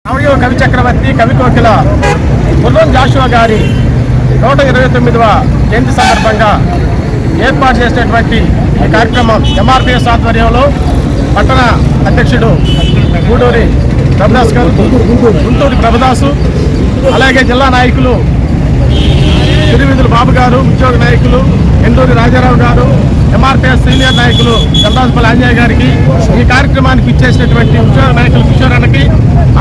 Audio కవి చక్రవర్తి కవి కోకిల ముర్రం జాషువా గారి 129వ జయంతి సందర్భంగా ఏర్పాటు చేసినటువంటి ఈ కార్యక్రమం ఎంఆర్పిఎస్ ఆధ్వర్యంలో పట్టణ అధ్యక్షుడు గూడూరి ప్రభుదాస్ గారు, గుంటూరి ప్రభుదాసు, అలాగే జిల్లా నాయకులు తిరువిధుల బాబు గారు, ఉద్యోగ నాయకులు ఎండూరి రాజారావు గారు, ఎంఆర్పిఎస్ సీనియర్ నాయకులు చంద్రాజపల్లి ఆంజనేయ గారికి, ఈ కార్యక్రమానికి ఇచ్చేసినటువంటి ఉద్యోగ నాయకులు కిషోరానికి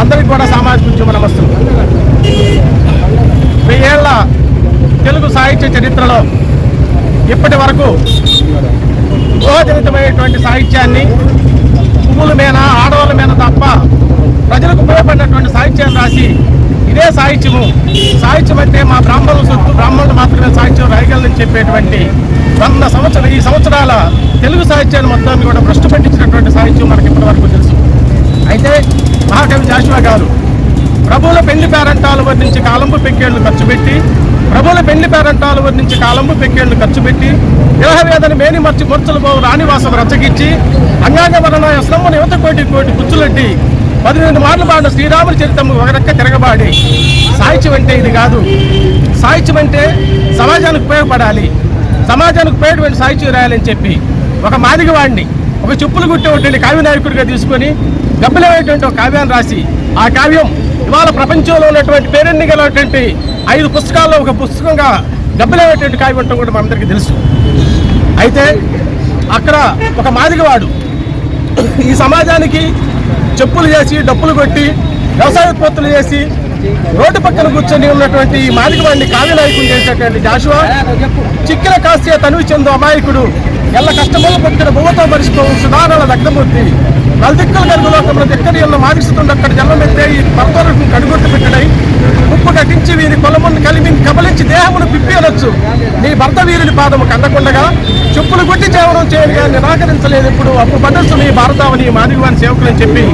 అందరికీ కూడా సామాజిక ఉద్యమ నమస్తులు. 1000 ఏళ్ల తెలుగు సాహిత్య చరిత్రలో ఇప్పటి వరకు ఊహాజనితమైనటువంటి సాహిత్యాన్ని పువ్వుల మీద ఆడవాళ్ళ మీద తప్ప ప్రజలకు ఉపయోగపడినటువంటి సాహిత్యాన్ని రాసి ఇదే సాహిత్యం అంటే మా బ్రాహ్మణుల సొత్తు, బ్రాహ్మణులు మాత్రమే సాహిత్యం రాయగలని చెప్పేటువంటి 100 ఈ సంవత్సరాల తెలుగు సాహిత్యాన్ని మొత్తాన్ని కూడా భ్రష్టు పట్టించినటువంటి సాహిత్యం మనకి ఇప్పటి వరకు తెలుసు. అయితే మహాకవి జాషువా గారు ప్రభువుల పెళ్లి పేరంటాలు వర్ణించి కాలంపు పెక్కేళ్లు ఖర్చు పెట్టి, విరహవేదని మేని మర్చి మొర్చలు పోవు రాణివాసం రచ్చగిచ్చి, అంగాంగ వర్ణ స్లమ్ముని యువత కోటి కుచ్చులెట్టి 18 మార్లు పాడిన శ్రీరాముని చరిత్రము ఒక రెక్క తిరగబాడి. సాహిత్యం అంటే ఇది కాదు. సాహిత్యం అంటే సమాజానికి ఉపయోగపడాలి, సమాజానికి ఉపయోగపడే సాహిత్యం రాయాలని చెప్పి ఒక మాదిగవాడిని, ఒక చెప్పులు కుట్టేటువంటి కావ్య నాయకుడిగా తీసుకొని గబ్బిలమైనటువంటి ఒక కావ్యాన్ని రాసి, ఆ కావ్యం ఇవాళ ప్రపంచంలో ఉన్నటువంటి పేరెన్ని గలటువంటి 5 పుస్తకాల్లో ఒక పుస్తకంగా గబ్బిలమైనటువంటి కావ్యం ఉండటం కూడా మనందరికీ తెలుసు. అయితే అక్కడ ఒక మాదిగవాడు ఈ సమాజానికి చెప్పులు చేసి, డప్పులు కొట్టి, వ్యవసాయ ఉత్పత్తులు చేసి రోడ్డు పక్కన కూర్చొని ఉన్నటువంటి ఈ మాదిగవాడిని కావ్య నాయకుడు చేసేటువంటి జాషువా, చిక్కిన కాస్య తనువు చెందు అమాయకుడు, ఎల్ల కష్టములు పొత్తిన బొమ్మతో మరిచిపోవు సుధారాల దగ్ధమూర్తి, నలుదిక్కుల గర్భలోకంలో దిక్కని ఉన్న మాదిస్తుండ అక్కడ జన్మమెత్తే ఈ భర్తలకు కడుగొట్టు పెట్టడై ఉప్పు కట్టించి వీరి కొలమును కలిమి కబలించి దేహమును పిప్పి అనొచ్చు నీ భర్త వీరుని పాదము కందకుండగా చెప్పులు కొట్టి చేవడం చేయగా నిరాకరించలేదు ఇప్పుడు అప్పు పడ్డసు నీ భారతావని మాదిగవాని సేవకులని చెప్పి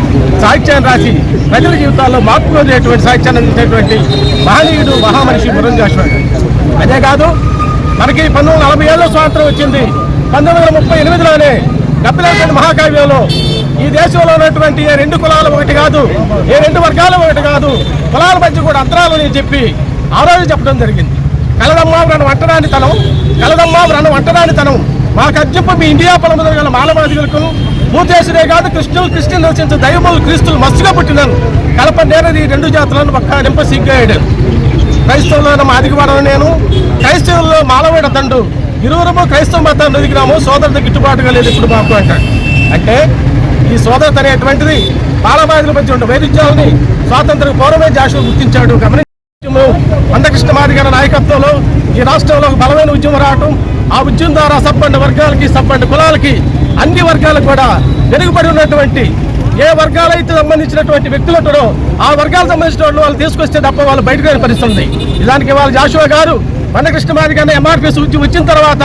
సాహిత్యాన్ని రాసి ప్రజల జీవితాల్లో మార్పు కోరేటువంటి సాహిత్యాన్ని అందించేటువంటి మహనీయుడు, మహామనిషి ముర్రం జాషువా. అదే కాదు, మనకి 1940 స్వాతంత్రం వచ్చింది. 1938లోనే గబ్బిలాసరి మహాకావ్యంలో ఈ దేశంలో ఉన్నటువంటి ఏ 2 కులాలు ఒకటి కాదు, ఏ 2 వర్గాలు ఒకటి కాదు, కులాల మధ్య కూడా అంతరాలు అని చెప్పి ఆ రోజు చెప్పడం జరిగింది. కలదమ్మా వ్రణం అంటరానితనం మాకు అర్జంపు మీ ఇండియా పొలముదల గల మానవాదికులకు మూతేసుడే కాదు క్రిస్టియన్ నివసించే దైవములు క్రీస్తులు మస్తుగా పుట్టినాను కలప నేనది 2 జాతులను పక్క నింప సిగ్గాడు. క్రైస్తవుల్లో మాదిగవాడను నేను, క్రైస్తవుల్లో మాలవేడ తండు, ఇరువురము క్రైస్తవ మతాన్ని ఎదిగినాము, సోదరుడు గిట్టుబాటుగా లేదు ఇప్పుడు మాకు అంటాడు. అంటే ఈ సోదరత అనేటువంటిది బాలబాధితుల మధ్య ఉండే వైరుధ్యాలని స్వాతంత్ర పూర్వమే జాషువా గుర్తించాడు. గమనించము మందకృష్ణ మాదిగల నాయకత్వంలో ఈ రాష్ట్రంలో ఒక బలమైన ఉద్యమం రావటం, ఆ ఉద్యమం ద్వారా సబ్బండ వర్గాలకి, సబ్బండ కులాలకి, అన్ని వర్గాలకు కూడా వెనుకబడి ఉన్నటువంటి ఏ వర్గాలైతే సంబంధించినటువంటి వ్యక్తులు ఉంటారో ఆ వర్గాలకు సంబంధించిన వాళ్ళు తీసుకొస్తే తప్ప వాళ్ళు బయటకు వెళ్ళే పరిస్థితి ఉంది. నిజానికి వాళ్ళ జాషువా గారు మందకృష్ణ మాదిగ ఎంఆర్పిఎస్ ఉద్యమం వచ్చిన తర్వాత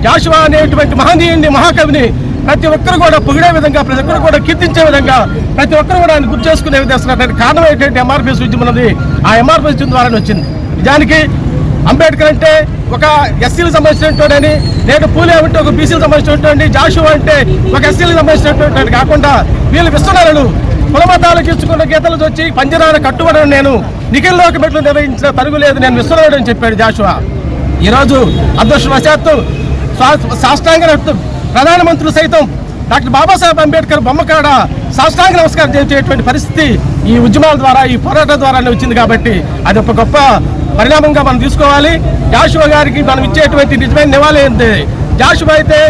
జాషువా అనేటువంటి మహనీయుని, మహాకవిని ప్రతి ఒక్కరు కూడా పొగిడే విధంగా, ప్రతి ఒక్కరు కూడా కీర్తించే విధంగా, ప్రతి ఒక్కరు కూడా ఆయన గుర్తు చేసుకునే విధంగా కారణం ఏంటంటే ఎంఆర్పిఎస్ ఉద్యమం ఉన్నది ఆ ఎంఆర్పిఎస్ ఉద్యమం ద్వారానే వచ్చింది. నిజానికి అంబేద్కర్ అంటే ఒక ఎస్సీలకు సంబంధించినటువంటి, నేను పూలే అంటే ఒక బీసీలకు సంబంధించినటువంటి, జాషువా అంటే ఒక ఎస్సీలకు సంబంధించినటువంటి కాకుండా వీళ్ళు విస్తున్నారను కులమతాలకు ఇచ్చుకున్న గీతలు వచ్చి పంజరాన్ని కట్టుబడని నేను నిఖిల్లోకి మెట్లు నిర్వహించిన తరుగులేదు, నేను విస్తున్నాడు అని చెప్పాడు జాషువా. ఈరోజు అదృష్టవశాత్తు సాష్టాంగ ప్రధానమంత్రులు సైతం డాక్టర్ బాబాసాహెబ్ అంబేద్కర్ బొమ్మకాడ సాష్టాంగ నమస్కారం చేసేటువంటి పరిస్థితి ఈ ఉద్యమాల ద్వారా, ఈ పోరాటం ద్వారానే వచ్చింది. కాబట్టి అది ఒక గొప్ప పరిణామంగా మనం తీసుకోవాలి. జాషువా గారికి మనం ఇచ్చేటువంటి నిజమైన నివాళి ఏంటి? జాషువా అయితే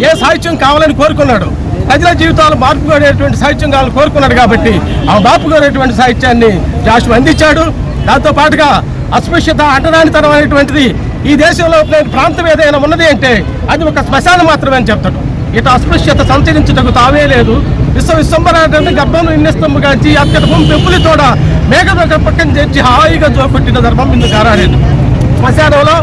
ఏ సాహిత్యం కావాలని కోరుకున్నాడు, ప్రజల జీవితాలు మార్పు కోరేటువంటి సాహిత్యం కావాలని కోరుకున్నాడు. కాబట్టి ఆ మార్పు కోరేటువంటి సాహిత్యాన్ని జాషువా అందించాడు. దాంతో పాటుగా అస్పృశ్యత, అంటరానితనం అనేటువంటిది ఈ దేశంలో ప్రాంతం ఏదైనా ఉన్నది అంటే అది ఒక శ్మశానం మాత్రమే అని చెప్తాడు. ఇటు అస్పృశ్యత సంచరించుటకు తావే లేదు, విశ్వంబరాన్ని గర్భం నిన్నెస్తము కాంచి అక్కడ పెంపులి తోడ మేఘ పక్కన చేర్చి హాయిగా జోకొట్టిన ధర్మం ఇందుకు కారాడేది. శ్మశానంలో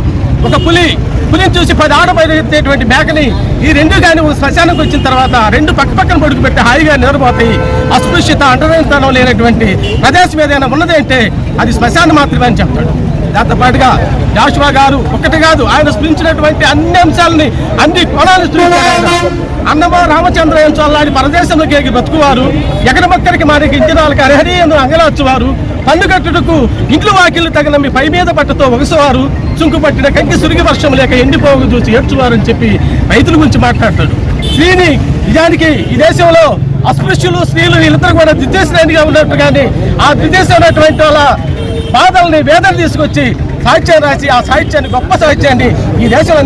ఒక పులిని చూసి 10 ఆడబయలుదేరేటువంటి మేకని ఈ 2 కానీ శ్మశానంకి వచ్చిన తర్వాత 2 పక్కన పడుకు పెట్టి హాయిగా నిద్రపోతాయి. అస్పృశ్యత, అంటరానితనం లేనటువంటి ప్రదేశం ఏదైనా ఉన్నది అంటే అది శ్మశానం మాత్రమే అని చెప్తాడు. దాంతో పాటుగా జాషువా గారు ఒకటి కాదు, ఆయన స్మరించినటువంటి అన్ని అంశాలని, అన్ని కోణాలను స్మరించారు. అన్నమ రామచంద్రయ్య చొల్లాడి పరదేశంలో కేగి బతుకువారు ఎగరమక్కడికి మారికి ఇంటినాలకు అరహరియను అంగలార్చువారు పన్నుకట్టుటకు ఇంట్లో వాకిళ్ళు తగిన మీ పై మీద పట్టతో ఒగసవారు చుంకు పట్టిన కంకి సురిగి వర్షం లేక ఎండిపోగు చూసి ఏడ్చువారని చెప్పి రైతుల గురించి మాట్లాడతాడు. స్త్రీని నిజానికి ఈ దేశంలో అస్పృశ్యులు స్త్రీలు వీళ్ళిద్దరు కూడా ద్వితీయశ్రేణిగా ఉన్నట్టుగానే ఆ ద్వితీయమైనటువంటి వాళ్ళ బాధల్ని వేదన తీసుకొచ్చి సాహిత్యాన్ని రాసి ఆ సాహిత్యాన్ని గొప్ప సాహిత్యాన్ని ఈ దేశంలో